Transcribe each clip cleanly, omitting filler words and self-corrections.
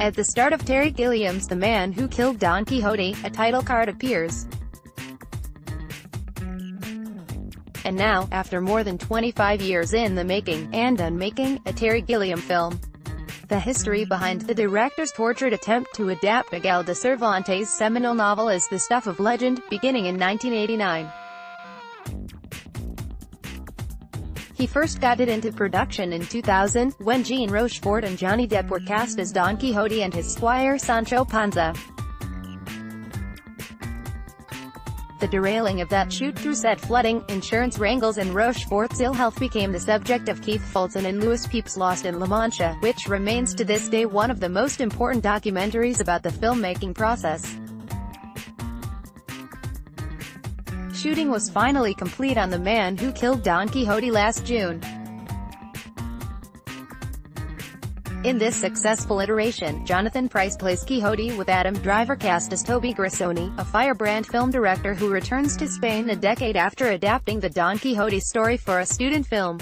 At the start of Terry Gilliam's The Man Who Killed Don Quixote, a title card appears. And now, after more than 25 years in the making, and unmaking, a Terry Gilliam film. The history behind the director's tortured attempt to adapt Miguel de Cervantes' seminal novel is the stuff of legend, beginning in 1989. He first got it into production in 2000, when Rochefort and Johnny Depp were cast as Don Quixote and his squire Sancho Panza. The derailing of that shoot through set flooding, insurance wrangles and Rochefort's ill health became the subject of Keith Fulton and Louis Pepys' Lost in La Mancha, which remains to this day one of the most important documentaries about the filmmaking process. Shooting was finally complete on The Man Who Killed Don Quixote last June. In this successful iteration, Jonathan Pryce plays Quixote with Adam Driver cast as Toby Grisoni, a firebrand film director who returns to Spain a decade after adapting the Don Quixote story for a student film.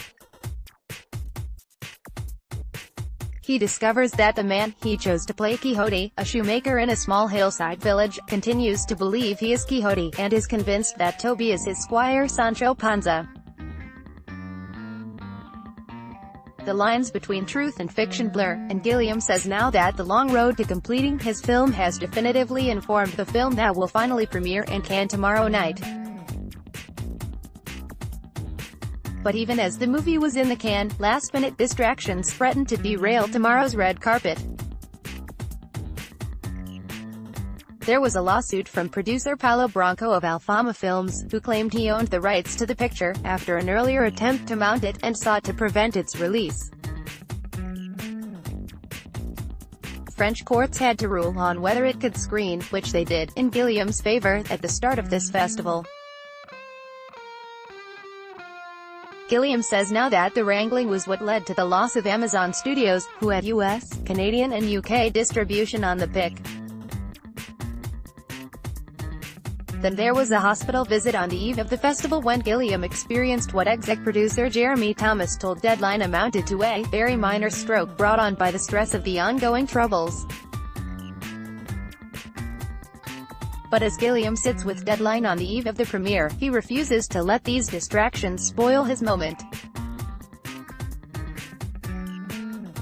He discovers that the man he chose to play Quixote, a shoemaker in a small hillside village, continues to believe he is Quixote, and is convinced that Toby is his squire Sancho Panza. The lines between truth and fiction blur, and Gilliam says now that the long road to completing his film has definitively informed the film that will finally premiere in Cannes tomorrow night. But even as the movie was in the can, last-minute distractions threatened to derail tomorrow's red carpet. There was a lawsuit from producer Paulo Branco of Alfama Films, who claimed he owned the rights to the picture, after an earlier attempt to mount it, and sought to prevent its release. French courts had to rule on whether it could screen, which they did, in Gilliam's favor, at the start of this festival. Gilliam says now that the wrangling was what led to the loss of Amazon Studios, who had US, Canadian and UK distribution on the pick. Then there was a hospital visit on the eve of the festival when Gilliam experienced what exec producer Jeremy Thomas told Deadline amounted to a very minor stroke brought on by the stress of the ongoing troubles. But as Gilliam sits with Deadline on the eve of the premiere, he refuses to let these distractions spoil his moment.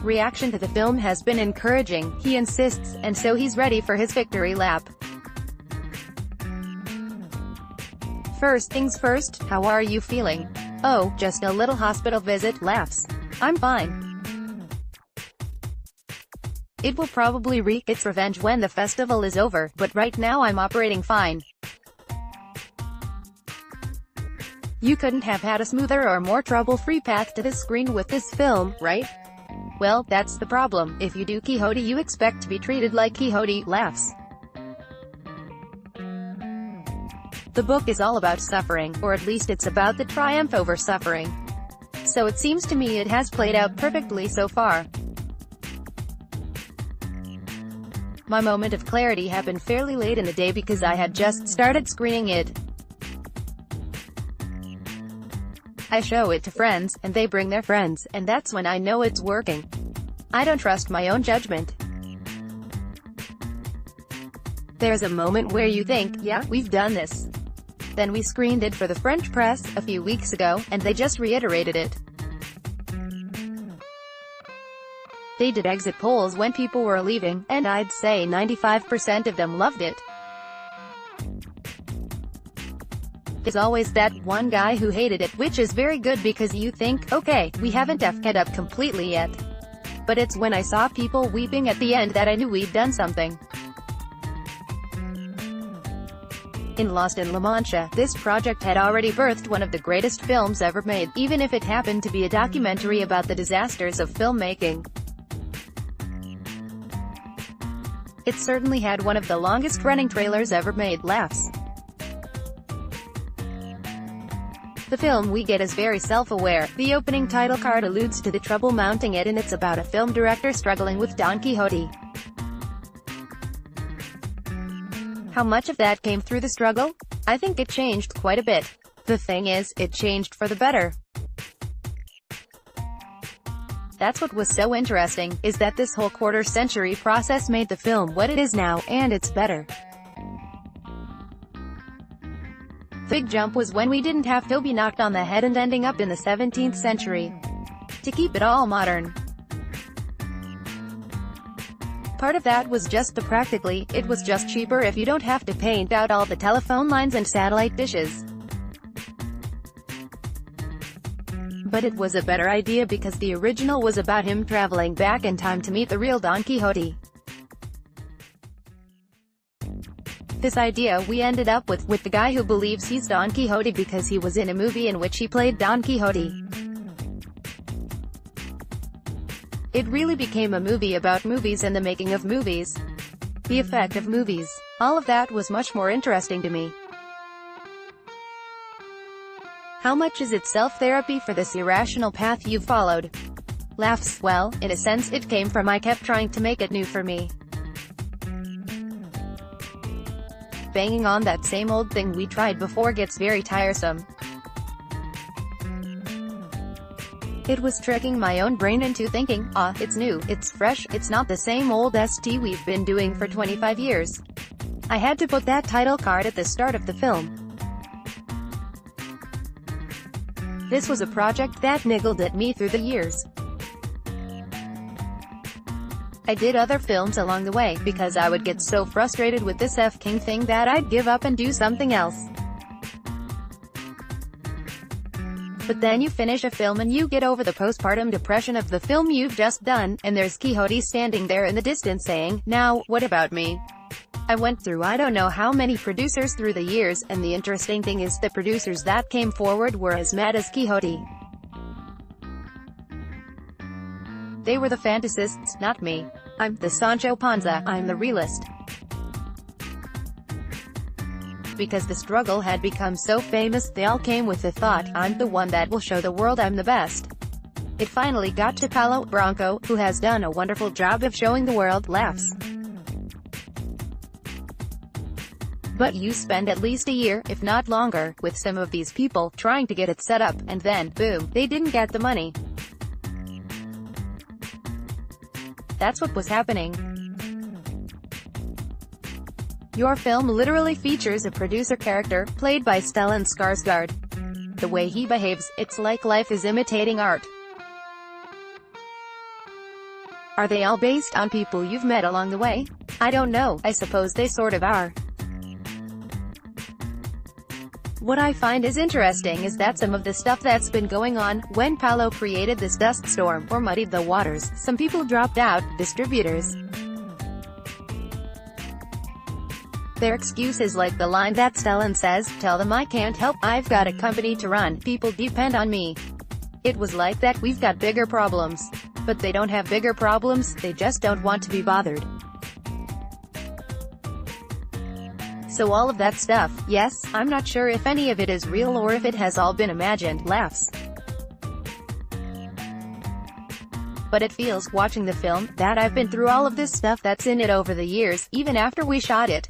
Reaction to the film has been encouraging, he insists, and so he's ready for his victory lap. First things first, how are you feeling? Oh, just a little hospital visit, laughs. I'm fine. It will probably wreak its revenge when the festival is over, but right now I'm operating fine. You couldn't have had a smoother or more trouble-free path to the screen with this film, right? Well, that's the problem. If you do Quixote you expect to be treated like Quixote, laughs. The book is all about suffering, or at least it's about the triumph over suffering. So it seems to me it has played out perfectly so far. My moment of clarity happened fairly late in the day because I had just started screening it. I show it to friends, and they bring their friends, and that's when I know it's working. I don't trust my own judgment. There's a moment where you think, yeah, we've done this. Then we screened it for the French press, a few weeks ago, and they just reiterated it. They did exit polls when people were leaving, and I'd say 95% of them loved it. There's always that one guy who hated it, which is very good because you think, okay, we haven't f***ed up completely yet. But it's when I saw people weeping at the end that I knew we'd done something. In Lost in La Mancha, this project had already birthed one of the greatest films ever made, even if it happened to be a documentary about the disasters of filmmaking. It certainly had one of the longest-running trailers ever made, laughs. The film we get is very self-aware. The opening title card alludes to the trouble mounting it, and it's about a film director struggling with Don Quixote. How much of that came through the struggle? I think it changed quite a bit. The thing is, it changed for the better. That's what was so interesting, is that this whole quarter-century process made the film what it is now, and it's better. The big jump was when we didn't have to be knocked on the head and ending up in the 17th century. To keep it all modern. Part of that was just the practically, it was just cheaper if you don't have to paint out all the telephone lines and satellite dishes. But it was a better idea because the original was about him traveling back in time to meet the real Don Quixote. This idea we ended up with the guy who believes he's Don Quixote because he was in a movie in which he played Don Quixote. It really became a movie about movies and the making of movies. The effect of movies. All of that was much more interesting to me. How much is it self-therapy for this irrational path you've followed? Laughs, well, in a sense it came from I kept trying to make it new for me. Banging on that same old thing we tried before gets very tiresome. It was tricking my own brain into thinking, it's new, it's fresh, it's not the same old ST we've been doing for 25 years. I had to put that title card at the start of the film. This was a project that niggled at me through the years. I did other films along the way, because I would get so frustrated with this F-King thing that I'd give up and do something else. But then you finish a film and you get over the postpartum depression of the film you've just done, and there's Quixote standing there in the distance saying, "Now, what about me?" I went through I don't know how many producers through the years, and the interesting thing is the producers that came forward were as mad as Quixote. They were the fantasists, not me. I'm the Sancho Panza, I'm the realist. Because the struggle had become so famous, they all came with the thought, I'm the one that will show the world I'm the best. It finally got to Paulo Branco, who has done a wonderful job of showing the world laughs. But you spend at least a year, if not longer, with some of these people, trying to get it set up, and then, boom, they didn't get the money. That's what was happening. Your film literally features a producer character, played by Stellan Skarsgård. The way he behaves, it's like life is imitating art. Are they all based on people you've met along the way? I don't know, I suppose they sort of are. What I find is interesting is that some of the stuff that's been going on, when Paulo created this dust storm, or muddied the waters, some people dropped out, distributors. Their excuse is like the line that Stellan says, "Tell them I can't help, I've got a company to run, people depend on me." It was like that, we've got bigger problems. But they don't have bigger problems, they just don't want to be bothered. So all of that stuff, yes, I'm not sure if any of it is real or if it has all been imagined, laughs. But it feels, watching the film, that I've been through all of this stuff that's in it over the years, even after we shot it.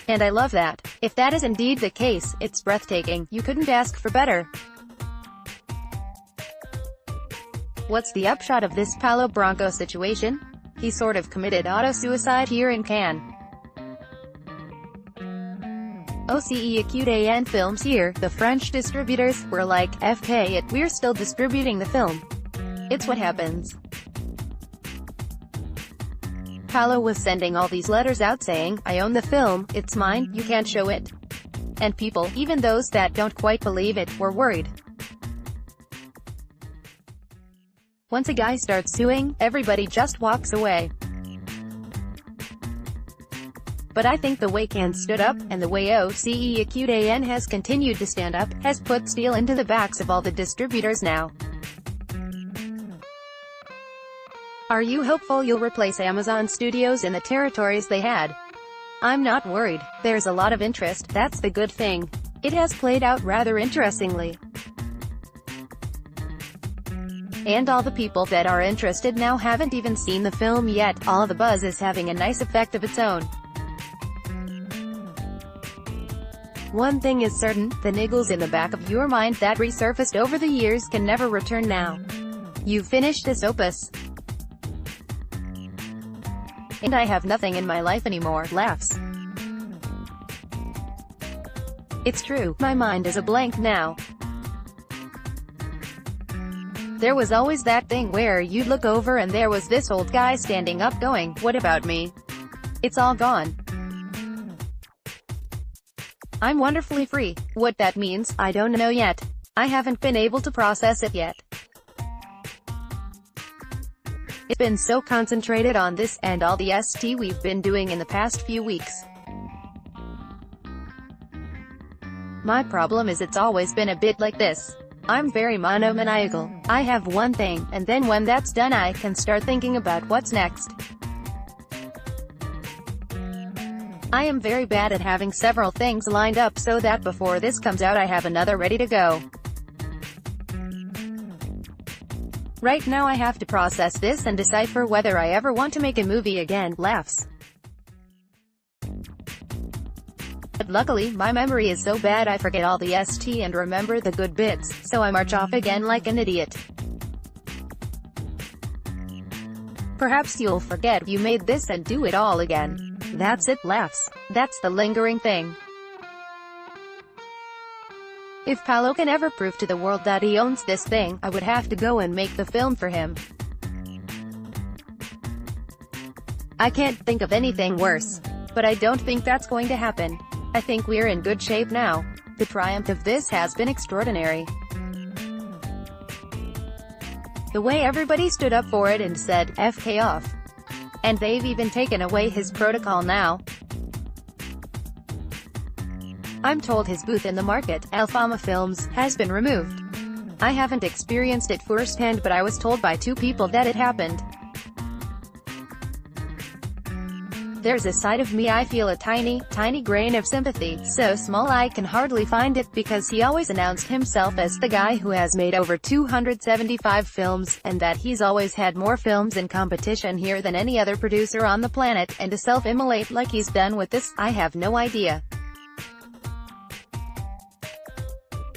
And I love that. If that is indeed the case, it's breathtaking, you couldn't ask for better. What's the upshot of this Paulo Branco situation? He sort of committed auto-suicide here in Cannes. OCE Acute AN Films here, the French distributors, were like, FK it, we're still distributing the film. It's what happens. Paulo was sending all these letters out saying, I own the film, it's mine, you can't show it. And people, even those that don't quite believe it, were worried. Once a guy starts suing, everybody just walks away. But I think the way Cannes stood up, and the way OCE Acute AN has continued to stand up, has put steel into the backs of all the distributors now. Are you hopeful you'll replace Amazon Studios in the territories they had? I'm not worried. There's a lot of interest, that's the good thing. It has played out rather interestingly. And all the people that are interested now haven't even seen the film yet, all the buzz is having a nice effect of its own. One thing is certain, the niggles in the back of your mind that resurfaced over the years can never return now. You've finished this opus. And I have nothing in my life anymore. Laughs. It's true, my mind is a blank now. There was always that thing where you'd look over and there was this old guy standing up going, "What about me?" It's all gone. I'm wonderfully free. What that means, I don't know yet. I haven't been able to process it yet. It's been so concentrated on this, and all the st we've been doing in the past few weeks. My problem is it's always been a bit like this. I'm very monomaniacal. I have one thing, and then when that's done I can start thinking about what's next. I am very bad at having several things lined up so that before this comes out I have another ready to go. Right now I have to process this and decipher whether I ever want to make a movie again. Laughs. But luckily, my memory is so bad I forget all the st and remember the good bits, so I march off again like an idiot. Perhaps you'll forget you made this and do it all again. That's it. Laughs. That's the lingering thing. If Paolo can ever prove to the world that he owns this thing, I would have to go and make the film for him. I can't think of anything worse. But I don't think that's going to happen. I think we're in good shape now. The triumph of this has been extraordinary. The way everybody stood up for it and said, "FK off." And they've even taken away his protocol now. I'm told his booth in the market, Alfama Films, has been removed. I haven't experienced it firsthand, but I was told by two people that it happened. There's a side of me I feel a tiny, tiny grain of sympathy, so small I can hardly find it, because he always announced himself as the guy who has made over 275 films, and that he's always had more films in competition here than any other producer on the planet, and to self-immolate like he's done with this, I have no idea.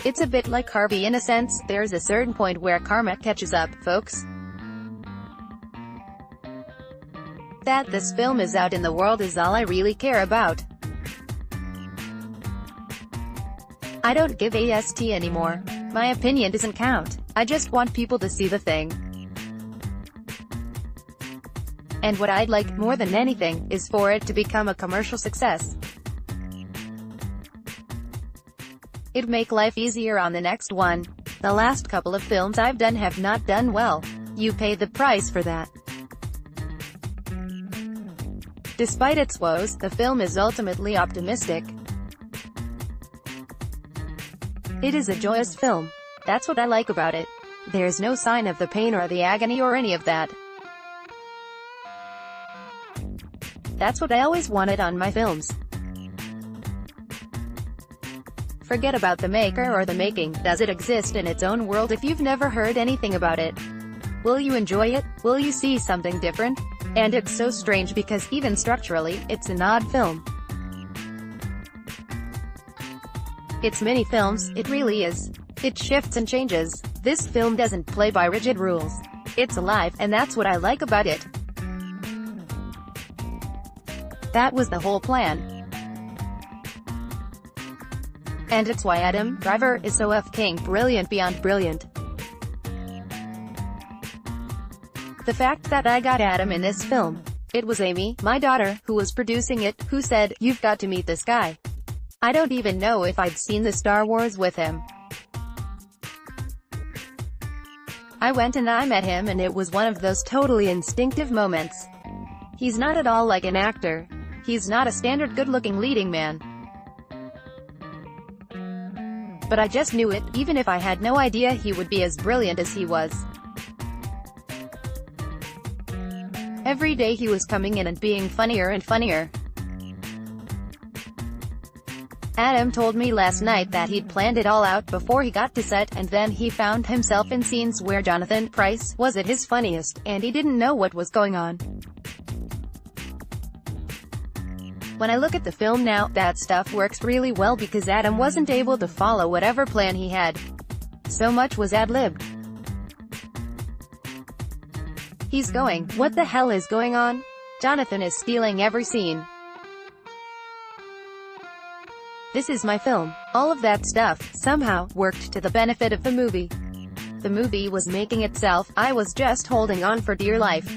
It's a bit like Harvey in a sense. There's a certain point where karma catches up, folks. That this film is out in the world is all I really care about. I don't give a st anymore. My opinion doesn't count. I just want people to see the thing. And what I'd like, more than anything, is for it to become a commercial success. It'd make life easier on the next one. The last couple of films I've done have not done well. You pay the price for that. Despite its woes, the film is ultimately optimistic. It is a joyous film. That's what I like about it. There's no sign of the pain or the agony or any of that. That's what I always wanted on my films. Forget about the maker or the making. Does it exist in its own world if you've never heard anything about it? Will you enjoy it? Will you see something different? And it's so strange because, even structurally, it's an odd film. It's many films, it really is. It shifts and changes. This film doesn't play by rigid rules. It's alive, and that's what I like about it. That was the whole plan. And it's why Adam Driver is so f***ing brilliant beyond brilliant. The fact that I got Adam in this film. It was Amy, my daughter, who was producing it, who said, "You've got to meet this guy." I don't even know if I'd seen the Star Wars with him. I went and I met him, and it was one of those totally instinctive moments. He's not at all like an actor. He's not a standard good-looking leading man. But I just knew it, even if I had no idea he would be as brilliant as he was. Every day he was coming in and being funnier and funnier. Adam told me last night that he'd planned it all out before he got to set, and then he found himself in scenes where Jonathan Pryce was at his funniest, and he didn't know what was going on. When I look at the film now, that stuff works really well because Adam wasn't able to follow whatever plan he had. So much was ad-libbed. He's going, "What the hell is going on? Jonathan is stealing every scene. This is my film." All of that stuff, somehow, worked to the benefit of the movie. The movie was making itself, I was just holding on for dear life.